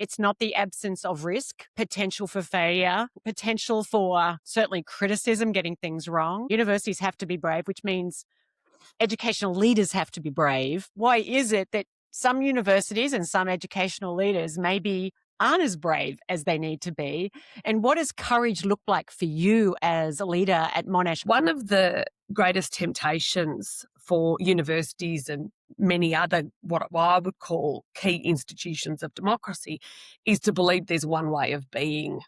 It's not the absence of risk, potential for failure, potential for certainly criticism, getting things wrong. Universities have to be brave, which means educational leaders have to be brave. Why is it that some universities and some educational leaders maybe aren't as brave as they need to be? And what does courage look like for you as a leader at Monash? One of the greatest temptations for universities and many other what I would call key institutions of democracy is to believe there's one way of being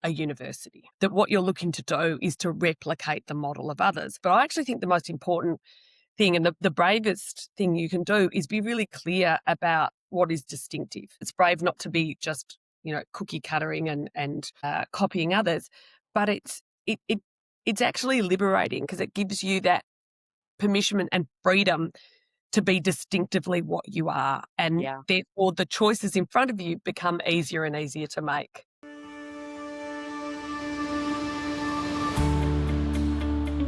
a university, that what you're looking to do is to replicate the model of others. But I actually think the most important thing and the bravest thing you can do is be really clear about what is distinctive. It's brave not to be just, cookie cuttering and copying others, but it's actually liberating because it gives you that permission and freedom to be distinctively what you are. And therefore the choices in front of you become easier and easier to make.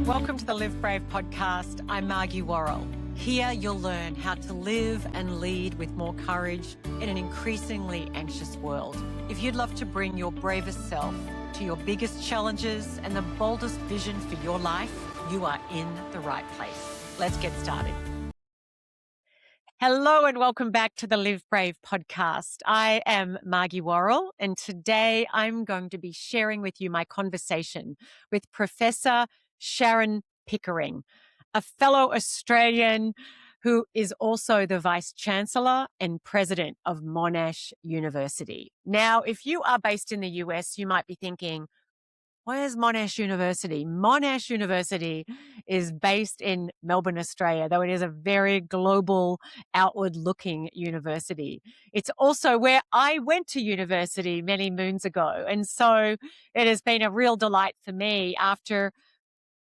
Welcome to the Live Brave podcast. I'm Margie Worrell. Here you'll learn how to live and lead with more courage in an increasingly anxious world. If you'd love to bring your bravest self to your biggest challenges and the boldest vision for your life, you are in the right place. Let's get started. Hello and welcome back to the Live Brave podcast. I am Margie Worrell, and today I'm going to be sharing with you my conversation with Professor Sharon Pickering, a fellow Australian who is also the Vice-Chancellor and President of Monash University. Now, if you are based in the US, you might be thinking, where's Monash University? Monash University is based in Melbourne, Australia, though it is a very global, outward-looking university. It's also where I went to university many moons ago. And so it has been a real delight for me after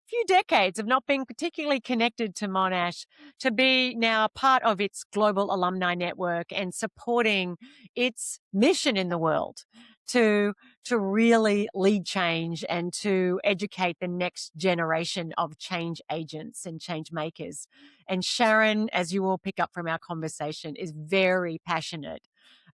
few decades of not being particularly connected to Monash to be now part of its global alumni network and supporting its mission in the world to really lead change and to educate the next generation of change agents and change makers. And Sharon, as you will pick up from our conversation, is very passionate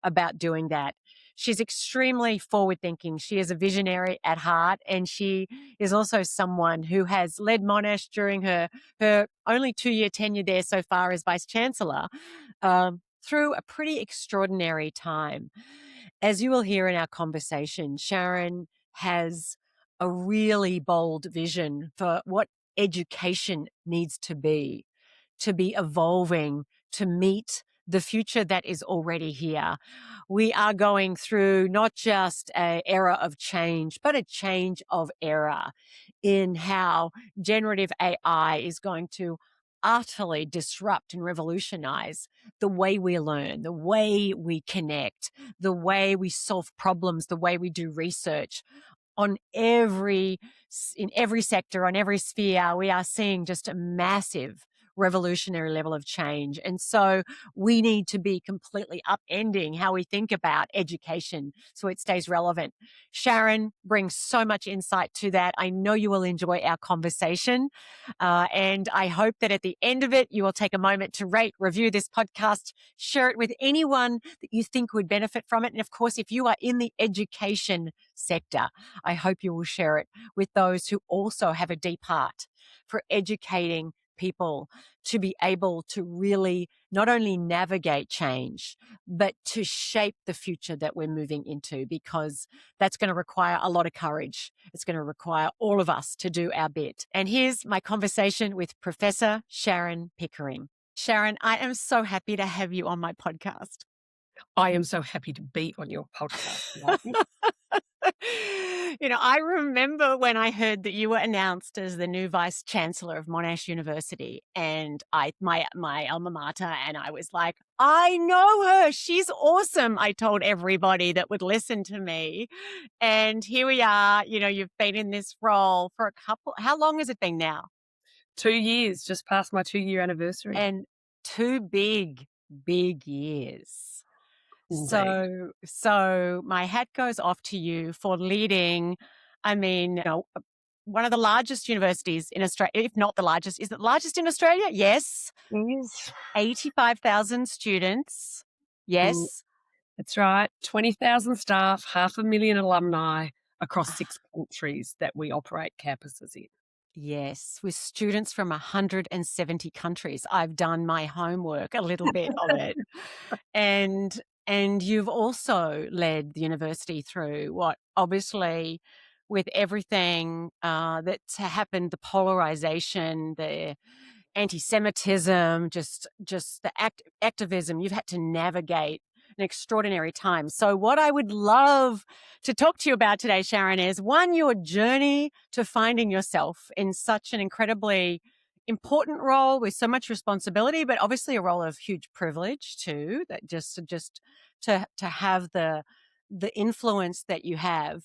about doing that. She's extremely forward-thinking. She is a visionary at heart, and she is also someone who has led Monash during her only 2-year tenure there so far as Vice-Chancellor through a pretty extraordinary time. As you will hear in our conversation, Sharon has a really bold vision for what education needs to be evolving to meet the future that is already here. We are going through not just an era of change, but a change of era in how generative AI is going to utterly disrupt and revolutionize the way we learn, the way we connect, the way we solve problems, the way we do research. In every sector, on every sphere, we are seeing just a massive revolutionary level of change. And so we need to be completely upending how we think about education so it stays relevant. Sharon brings so much insight to that. I know you will enjoy our conversation. And I hope that at the end of it, you will take a moment to rate, review this podcast, share it with anyone that you think would benefit from it. And of course, if you are in the education sector, I hope you will share it with those who also have a deep heart for educating people to be able to really not only navigate change, but to shape the future that we're moving into, because that's going to require a lot of courage. It's going to require all of us to do our bit. And here's my conversation with Professor Sharon Pickering. Sharon, I am so happy to have you on my podcast. I am so happy to be on your podcast. I remember when I heard that you were announced as the new Vice-Chancellor of Monash University, and my alma mater, and I was like, I know her. She's awesome. I told everybody that would listen to me. And here we are. You've been in this role for how long has it been now? 2 years, just past my 2-year anniversary. And 2 big years. Indeed. So my hat goes off to you for leading, one of the largest universities in Australia, if not the largest. Is it the largest in Australia? Yes. Yes. 85,000 students. Yes. That's right. 20,000 staff, 500,000 alumni across 6 countries that we operate campuses in. Yes, with students from 170 countries. I've done my homework, a little bit of it. And you've also led the university through what obviously with everything that's happened, the polarization, the anti-Semitism, just the activism, you've had to navigate an extraordinary time. So what I would love to talk to you about today, Sharon, is one, your journey to finding yourself in such an incredibly important role with so much responsibility, but obviously a role of huge privilege too, that just to have the influence that you have.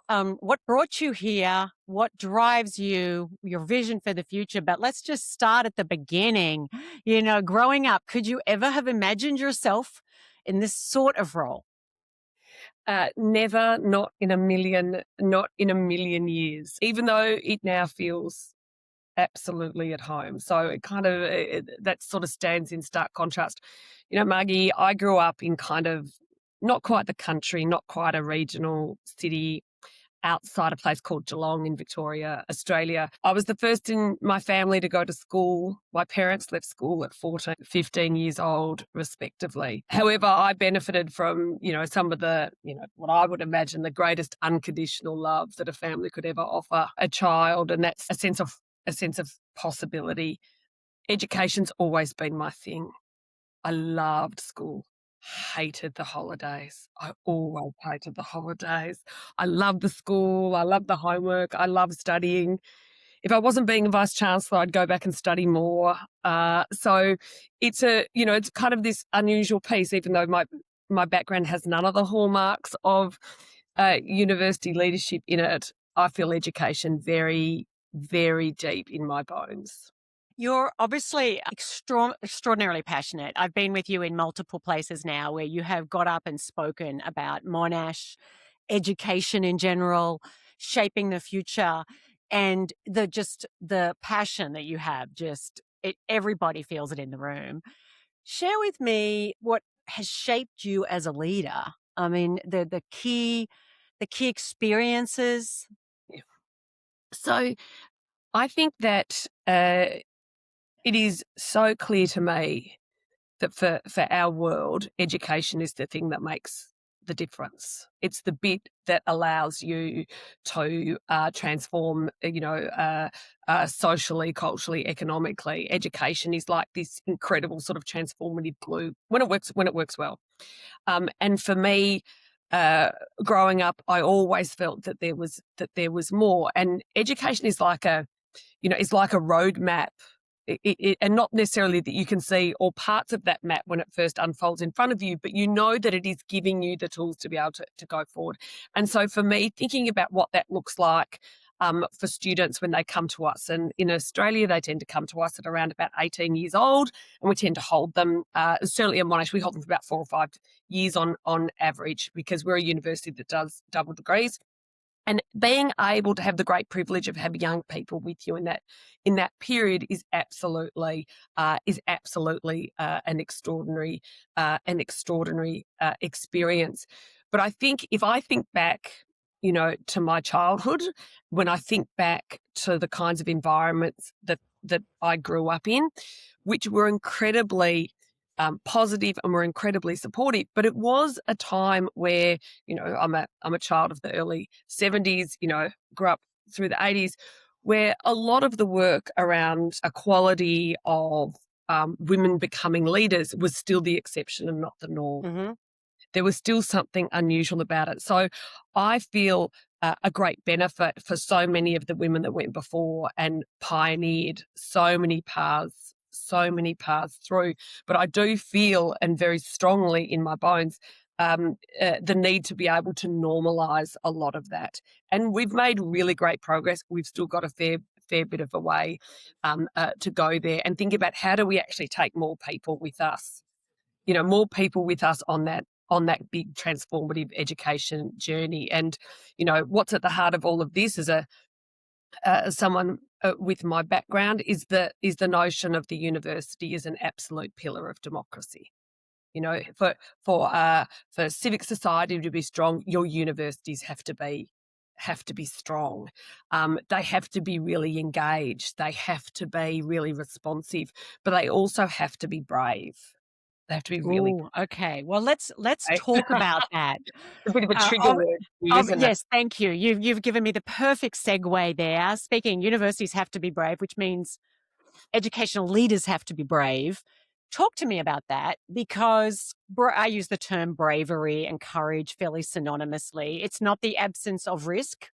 What brought you here? What drives you, your vision for the future? But let's just start at the beginning. You know, growing up, could you ever have imagined yourself in this sort of role? Never, not in a million years, even though it now feels absolutely at home. So it kind of, that sort of stands in stark contrast. You know, Margie, I grew up in kind of not quite the country, not quite a regional city, outside a place called Geelong in Victoria, Australia. I was the first in my family to go to school. My parents left school at 14, 15 years old, respectively. However, I benefited from, some of the, what I would imagine the greatest unconditional love that a family could ever offer a child. And that's a sense of possibility. Education's always been my thing. I loved school, hated the holidays. I always hated the holidays. I loved the school. I loved the homework. I loved studying. If I wasn't being a Vice-Chancellor, I'd go back and study more. So it's kind of this unusual piece, even though my background has none of the hallmarks of university leadership in it. I feel education very, very deep in my bones. You're obviously extraordinarily passionate. I've been with you in multiple places now where you have got up and spoken about Monash, education in general, shaping the future, and the passion that you have. Everybody feels it in the room. Share with me what has shaped you as a leader. I mean, the key experiences. Yeah. So I think that it is so clear to me that for our world, education is the thing that makes the difference. It's the bit that allows you to transform, socially, culturally, economically. Education is like this incredible sort of transformative glue when it works well. And for me, growing up, I always felt that there was more. And education is like it's like a roadmap, and not necessarily that you can see all parts of that map when it first unfolds in front of you, but you know that it is giving you the tools to be able to go forward. And so for me, thinking about what that looks like for students when they come to us, and in Australia, they tend to come to us at around about 18 years old, and we tend to hold them, certainly in Monash, we hold them for about 4 or 5 years on average, because we're a university that does double degrees. And being able to have the great privilege of having young people with you in that period is absolutely an extraordinary experience. But I think if I think back, to my childhood, when I think back to the kinds of environments that I grew up in, which were incredibly positive and were incredibly supportive. But it was a time where, I'm a child of the early 70s, grew up through the 80s, where a lot of the work around equality of women becoming leaders was still the exception and not the norm. Mm-hmm. There was still something unusual about it. So I feel a great benefit for so many of the women that went before and pioneered so many paths through. But I do feel, and very strongly in my bones, the need to be able to normalise a lot of that. And we've made really great progress. We've still got a fair bit of a way to go there, and think about how do we actually take more people with us, more people with us on that big transformative education journey. And, what's at the heart of all of this as someone with my background is the notion of the university as an absolute pillar of democracy. For civic society to be strong, your universities have to be strong. They have to be really engaged. They have to be really responsive, but they also have to be brave. They have to be really Oh, okay. Well, let's brave. talk about that. It's a bit of a Uh, trigger ob- word, isn't it? yes, thank you. You've given me the perfect segue there. Speaking, universities have to be brave, which means educational leaders have to be brave. Talk to me about that because I use the term bravery and courage fairly synonymously. It's not the absence of risk,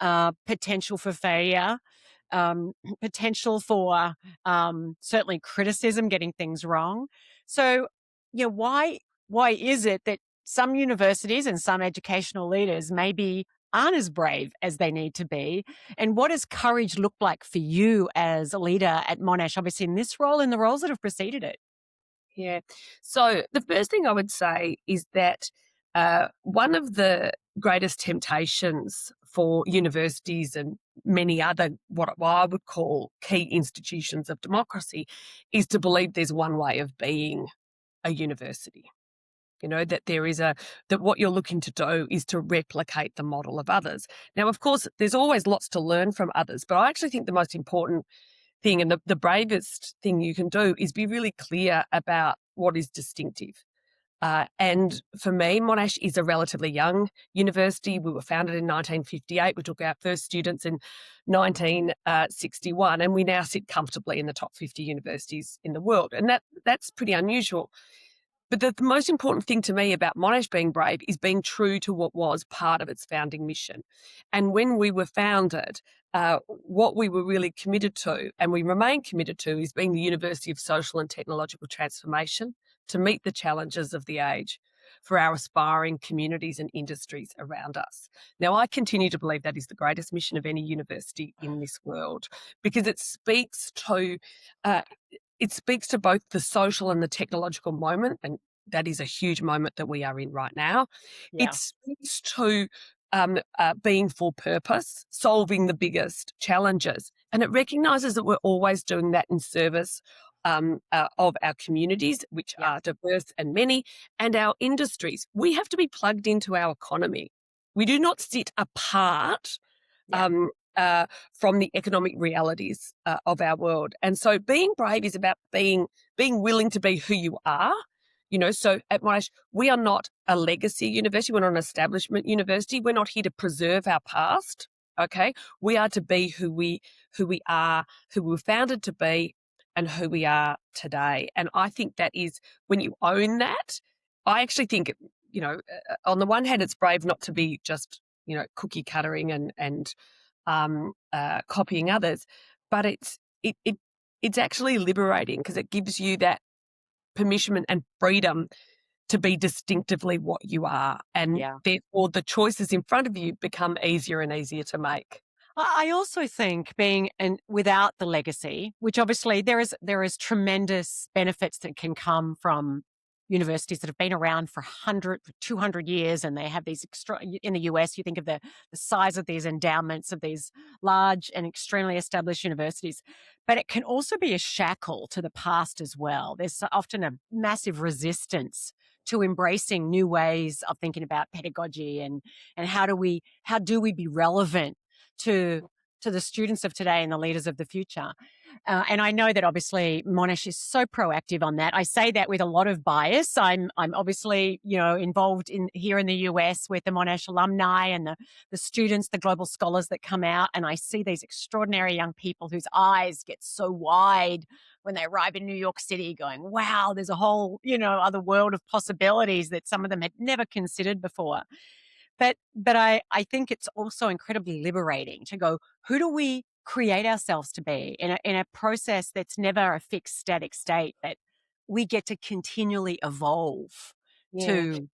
potential for failure, um, potential for certainly criticism, getting things wrong. So, why is it that some universities and some educational leaders maybe aren't as brave as they need to be? And what does courage look like for you as a leader at Monash, obviously in this role and the roles that have preceded it? Yeah. So the first thing I would say is that one of the greatest temptations for universities and many other what I would call key institutions of democracy is to believe there's one way of being a university. That that what you're looking to do is to replicate the model of others. Now, of course, there's always lots to learn from others, but I actually think the most important thing and the bravest thing you can do is be really clear about what is distinctive. And for me, Monash is a relatively young university. We were founded in 1958. We took our first students in 1961, and we now sit comfortably in the top 50 universities in the world. And that's pretty unusual. But the most important thing to me about Monash being brave is being true to what was part of its founding mission. And when we were founded, what we were really committed to, and we remain committed to, is being the University of Social and Technological Transformation to meet the challenges of the age for our aspiring communities and industries around us. Now, I continue to believe that is the greatest mission of any university in this world because uh, it speaks to both the social and the technological moment, and that is a huge moment that we are in right now. It Yeah. speaks to being for purpose, solving the biggest challenges, and it recognises that we're always doing that in service of our communities, which Yeah. are diverse and many, and our industries. We have to be plugged into our economy. We do not sit apart Yeah. um, from the economic realities of our world. And so being brave is about being willing to be who you are. So at Monash, we are not a legacy university. We're not an establishment university. We're not here to preserve our past. Okay. We are to be who we are, who we were founded to be, and who we are today. And I think that is when you own that, I actually think, on the one hand, it's brave not to be just, cookie cuttering and copying others, but it's actually liberating because it gives you that permission and freedom to be distinctively what you are, and Yeah. therefore the choices in front of you become easier and easier to make. I also think being and without the legacy, which obviously there is tremendous benefits that can come from universities that have been around for 100, 200 years, and they have these extra. In the US, you think of the size of these endowments of these large and extremely established universities, but it can also be a shackle to the past as well. There's often a massive resistance to embracing new ways of thinking about pedagogy and how do we be relevant to the students of today and the leaders of the future. And I know that obviously Monash is so proactive on that. I say that with a lot of bias. I'm obviously involved in here in the US with the Monash alumni and the students, the global scholars that come out, and I see these extraordinary young people whose eyes get so wide when they arrive in New York City, going, "Wow, there's a whole other world of possibilities that some of them had never considered before." But I think it's also incredibly liberating to go, who do we create ourselves to be in a process that's never a fixed static state, that we get to continually evolve Yeah. to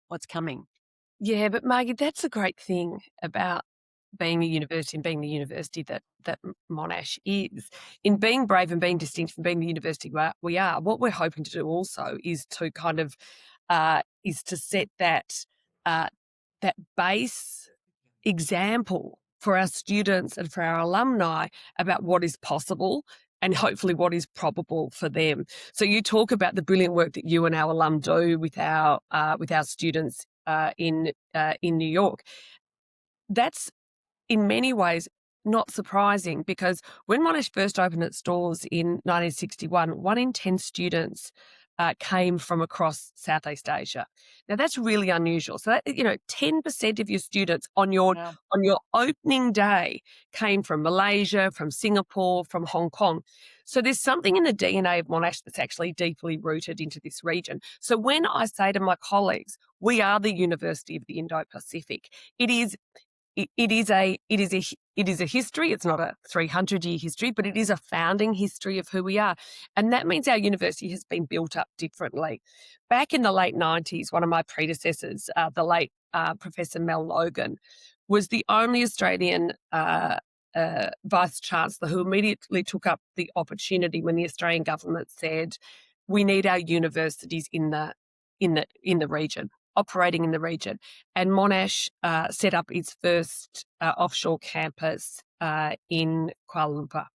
what's coming. Yeah, but Margie, that's a great thing about being a university and being the university that Monash is. In being brave and being distinct and being the university we are, what we're hoping to do also is to kind of is to set uh, that base example for our students and for our alumni about what is possible and hopefully what is probable for them. So you talk about the brilliant work that you and our alum do with our students in New York. That's in many ways not surprising, because when Monash first opened its doors in 1961, 1 in 10 students came from across Southeast Asia. Now that's really unusual. So that, 10% of your students on your opening day came from Malaysia, from Singapore, from Hong Kong. So there's something in the DNA of Monash that's actually deeply rooted into this region. So when I say to my colleagues, we are the University of the Indo-Pacific, it is a history. It's not a 300-year history, but it is a founding history of who we are. And that means our university has been built up differently. Back in the late 90s, one of my predecessors, the late Professor Mel Logan, was the only Australian Vice-Chancellor who immediately took up the opportunity when the Australian government said, we need our universities in the region, operating in the region. And Monash set up its first offshore campus in Kuala Lumpur.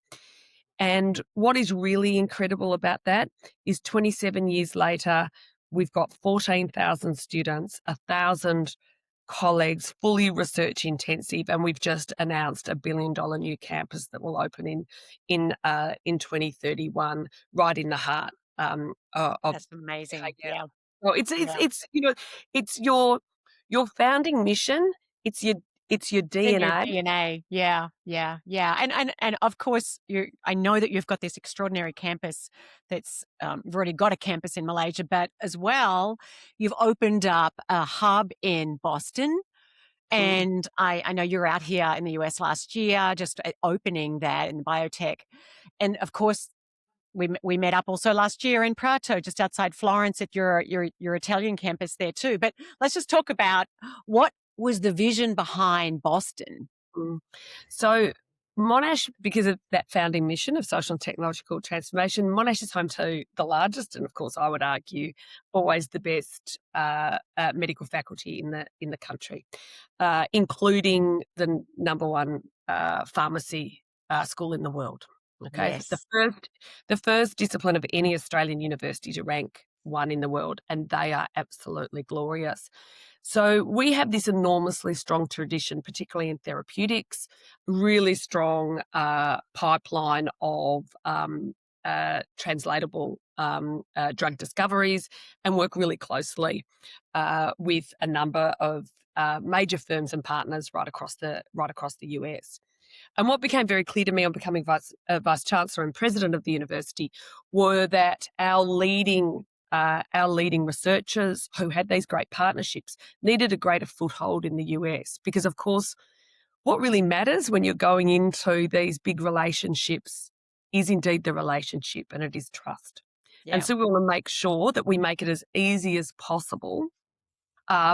And what is really incredible about that is 27 years later, we've got 14,000 students, 1,000 colleagues, fully research intensive, and we've just announced $1 billion new campus that will open in 2031, right in the heart of. That's amazing. Yeah. Well, it's your founding mission. It's your In your DNA. DNA. Yeah, yeah, yeah. And of course, I know that you've got this extraordinary campus that's, you've already got a campus in Malaysia, but as well, you've opened up a hub in Boston. Mm. And I know you were out here in the US last year, just opening that in biotech. And of course, we met up also last year in Prato, just outside Florence, at your Italian campus there too. But let's just talk about what was the vision behind Boston. Mm. So Monash, because of that founding mission of social and technological transformation, Monash is home to the largest, and of course, I would argue, always the best medical faculty in the country, including the number one pharmacy school in the world. Okay, Yes. the first discipline of any Australian university to rank one in the world, and they are absolutely glorious. So we have this enormously strong tradition, particularly in therapeutics, really strong pipeline of translatable drug discoveries, and work really closely with a number of major firms and partners right across the US. And what became very clear to me on becoming Vice-Chancellor and President of the university were that our leading researchers who had these great partnerships needed a greater foothold in the US, because, of course, what really matters when you're going into these big relationships is indeed the relationship, and it is trust. Yeah. And so we want to make sure that we make it as easy as possible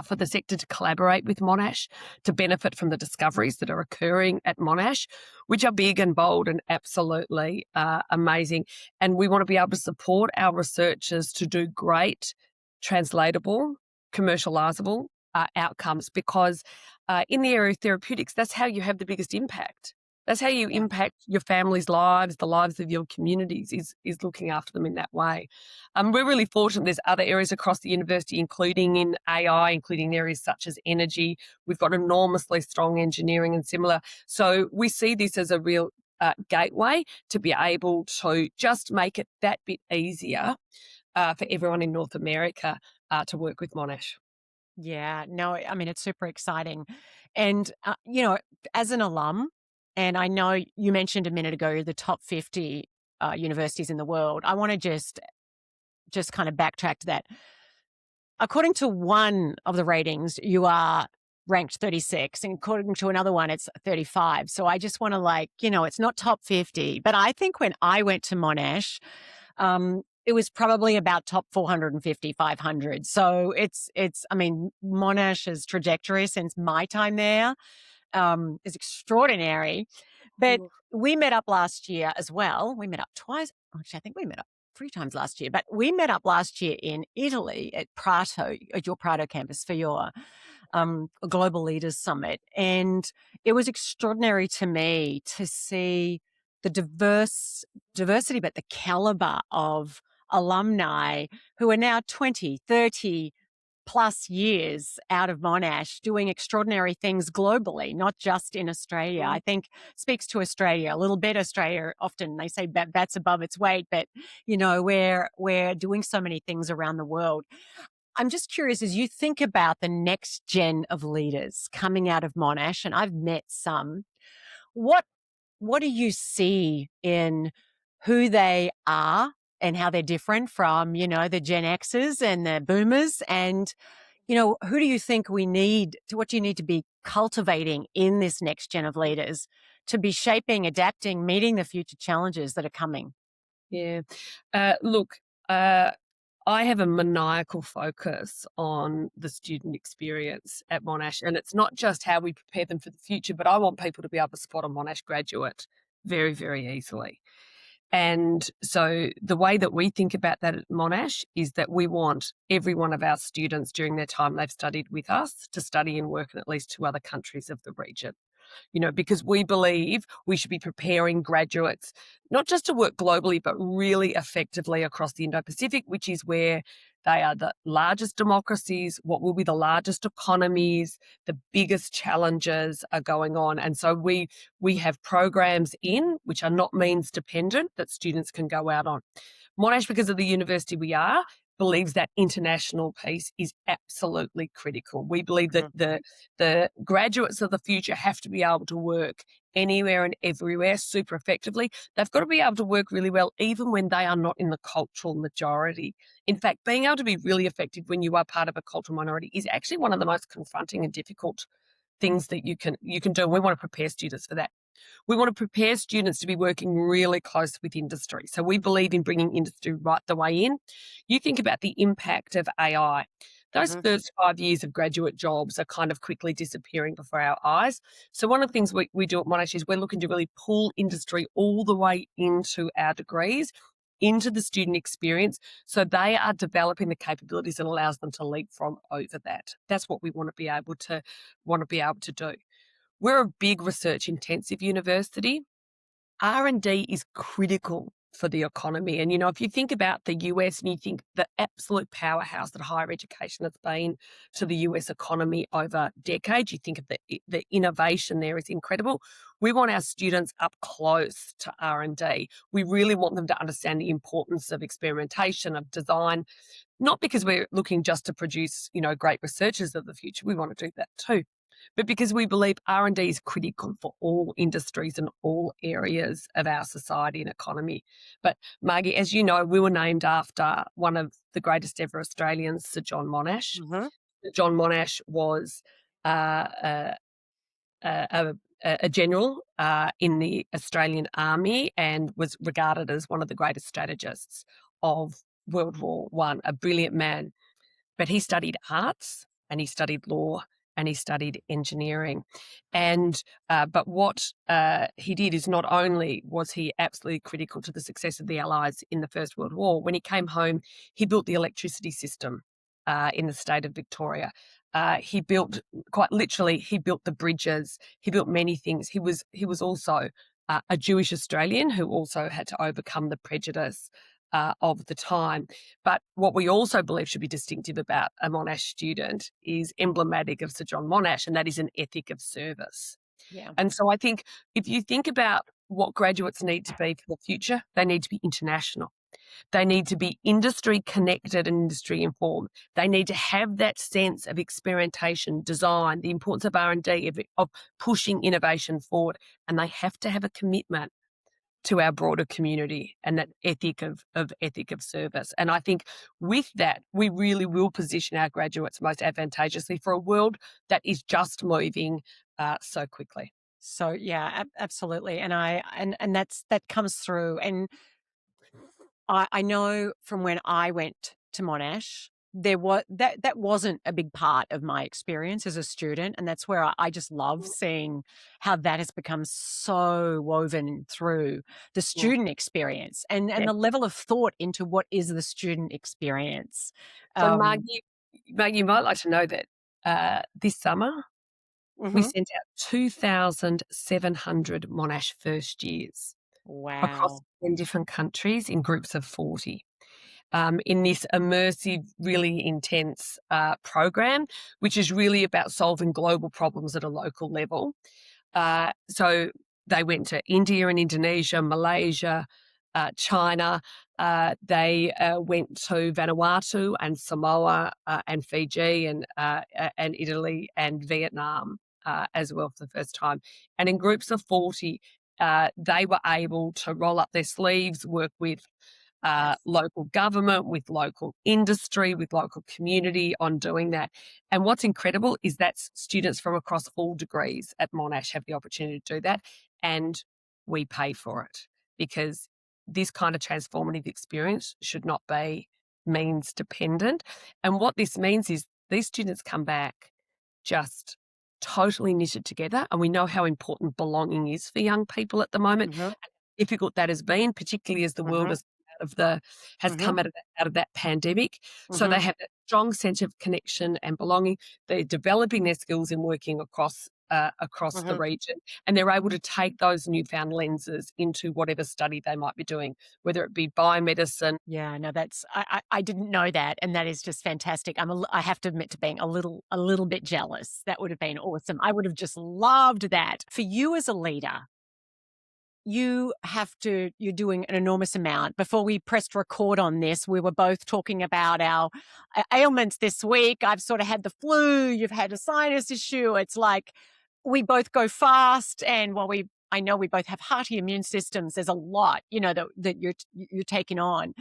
for the sector to collaborate with Monash, to benefit from the discoveries that are occurring at Monash, which are big and bold and absolutely amazing. And we want to be able to support our researchers to do great, translatable, commercialisable outcomes, because in the area of therapeutics, that's how you have the biggest impact. That's how you impact your family's lives, the lives of your communities, is looking after them in that way. We're really fortunate there's other areas across the university, including in AI, including areas such as energy. We've got enormously strong engineering and similar. So we see this as a real gateway to be able to just make it that bit easier for everyone in North America to work with Monash. Yeah, no, I mean, it's super exciting. And, as an alum, and I know you mentioned a minute ago the top 50 universities in the world, I want to just kind of backtrack to that. According to one of the ratings, you are ranked 36, and according to another one, it's 35. So I just want to, it's not top 50. But I think when I went to Monash, it was probably about top 450, 500. So I mean, Monash's trajectory since my time there is extraordinary. But we met up last year as well. We met up twice. Actually, I think we met up 3 times last year. But we met up last year in Italy at Prato, at your Prato campus, for your Global Leaders Summit. And it was extraordinary to me to see the diversity, but the caliber of alumni who are now 20, 30 plus years out of Monash doing extraordinary things globally, not just in Australia. I think speaks to Australia a little bit. Australia, often they say bats above its weight, but we're doing so many things around the world. I'm just curious, as you think about the next gen of leaders coming out of Monash, and I've met some, what what do you see in who they are and how they're different from, the Gen Xers and the boomers? And, who do you think what do you need to be cultivating in this next gen of leaders to be shaping, adapting, meeting the future challenges that are coming? Yeah. Look, I have a maniacal focus on the student experience at Monash, and it's not just how we prepare them for the future, but I want people to be able to spot a Monash graduate very, very easily. And so the way that we think about that at Monash is that we want every one of our students during their time they've studied with us to study and work in at least 2 other countries of the region. Because we believe we should be preparing graduates not just to work globally, but really effectively across the Indo-Pacific, which is where they are the largest democracies, what will be the largest economies, the biggest challenges are going on. And so we have programs in which are not means dependent that students can go out on. Monash, because of the university we are, believes that international piece is absolutely critical. We believe that the graduates of the future have to be able to work anywhere and everywhere super effectively. They've got to be able to work really well, even when they are not in the cultural majority. In fact, being able to be really effective when you are part of a cultural minority is actually one of the most confronting and difficult things that you can do. We want to prepare students for that. We want to prepare students to be working really close with industry. So we believe in bringing industry right the way in. You think about the impact of AI. Those first 5 years of graduate jobs are kind of quickly disappearing before our eyes. So one of the things we do at Monash is we're looking to really pull industry all the way into our degrees, into the student experience, so they are developing the capabilities that allows them to leapfrog over that. That's what we want to be able to do. We're a big research intensive university. R&D is critical for the economy. And, if you think about the US and you think the absolute powerhouse that higher education has been to the US economy over decades, you think of the innovation there is incredible. We want our students up close to R&D. We really want them to understand the importance of experimentation, of design, not because we're looking just to produce, great researchers of the future. We want to do that too, but because we believe R&D is critical for all industries and all areas of our society and economy. But Margie, as you know, we were named after one of the greatest ever Australians, Sir John Monash. Sir John Monash was a general in the Australian Army and was regarded as one of the greatest strategists of World War I, a brilliant man. But he studied arts and he studied law and he studied engineering. And but what he did is not only was he absolutely critical to the success of the Allies in the First World War, when he came home, he built the electricity system in the state of Victoria. He built, quite literally, he built the bridges. He built many things. He was also a Jewish Australian who also had to overcome the prejudice of the time. But what we also believe should be distinctive about a Monash student is emblematic of Sir John Monash, and that is an ethic of service. Yeah. And so I think if you think about what graduates need to be for the future, they need to be international. They need to be industry connected and industry informed. They need to have that sense of experimentation, design, the importance of R&D, of pushing innovation forward. And they have to have a commitment to our broader community and that ethic of service. And I think with that, we really will position our graduates most advantageously for a world that is just moving so quickly. So yeah, absolutely. And that comes through. And I know from when I went to Monash, there was that wasn't a big part of my experience as a student. And that's where I just love seeing how that has become so woven through the Yeah. student experience and Yeah. the level of thought into what is the student experience. So Margie, you might like to know that this summer we Mhm. sent out 2,700 Monash first years across Wow. 10 different countries in groups of 40. In this immersive, really intense program, which is really about solving global problems at a local level. So they went to India and Indonesia, Malaysia, China. They went to Vanuatu and Samoa and Fiji and Italy and Vietnam as well for the first time. And in groups of 40, they were able to roll up their sleeves, work with Yes. local government, with local industry, with local community on doing that. And what's incredible is that students from across all degrees at Monash have the opportunity to do that, and we pay for it because this kind of transformative experience should not be means dependent. And what this means is these students come back just totally knitted together, and we know how important belonging is for young people at the moment, Mm-hmm. difficult that has been, particularly as the world Mm-hmm. has Mm-hmm. come out of that pandemic. So Mm-hmm. they have that strong sense of connection and belonging. They're developing their skills in working across the Mm-hmm. region, and they're able to take those newfound lenses into whatever study they might be doing, whether it be biomedicine. Yeah, no, I didn't know that, and that is just fantastic. I have to admit to being a little bit jealous. That would have been awesome. I would have just loved that. For you as a leader, you're doing an enormous amount. Before we pressed record on this, we were both talking about our ailments this week. I've sort of had the flu, you've had a sinus issue. It's like we both go fast, and I know we both have hearty immune systems. There's a lot, that you're taking on.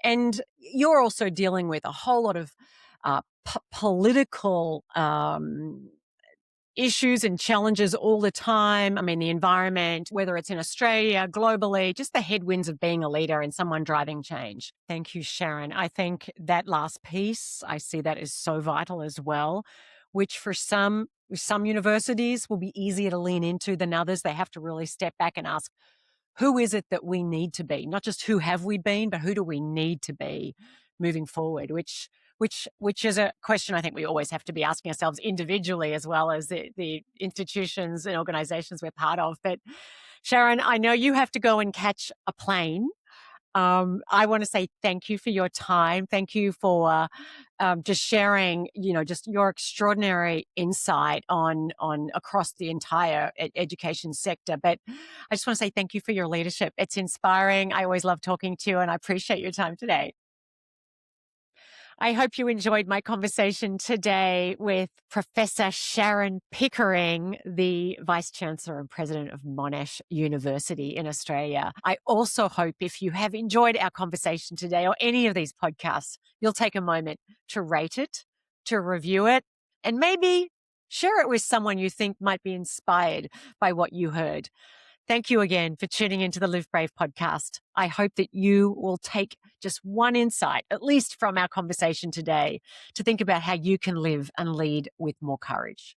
And you're also dealing with a whole lot of political issues and challenges all the time. I mean, the environment, whether it's in Australia, globally, just the headwinds of being a leader and someone driving change. Thank you, Sharon. I think that last piece, I see that as so vital as well, which for some universities will be easier to lean into than others. They have to really step back and ask, who is it that we need to be? Not just who have we been, but who do we need to be moving forward, which is a question I think we always have to be asking ourselves individually as well as the institutions and organizations we're part of. But Sharon, I know you have to go and catch a plane. I want to say thank you for your time. Thank you for just sharing, just your extraordinary insight on across the entire education sector. But I just want to say thank you for your leadership. It's inspiring. I always love talking to you, and I appreciate your time today. I hope you enjoyed my conversation today with Professor Sharon Pickering, the Vice-Chancellor and President of Monash University in Australia. I also hope if you have enjoyed our conversation today or any of these podcasts, you'll take a moment to rate it, to review it, and maybe share it with someone you think might be inspired by what you heard. Thank you again for tuning into the Live Brave podcast. I hope that you will take just one insight, at least from our conversation today, to think about how you can live and lead with more courage.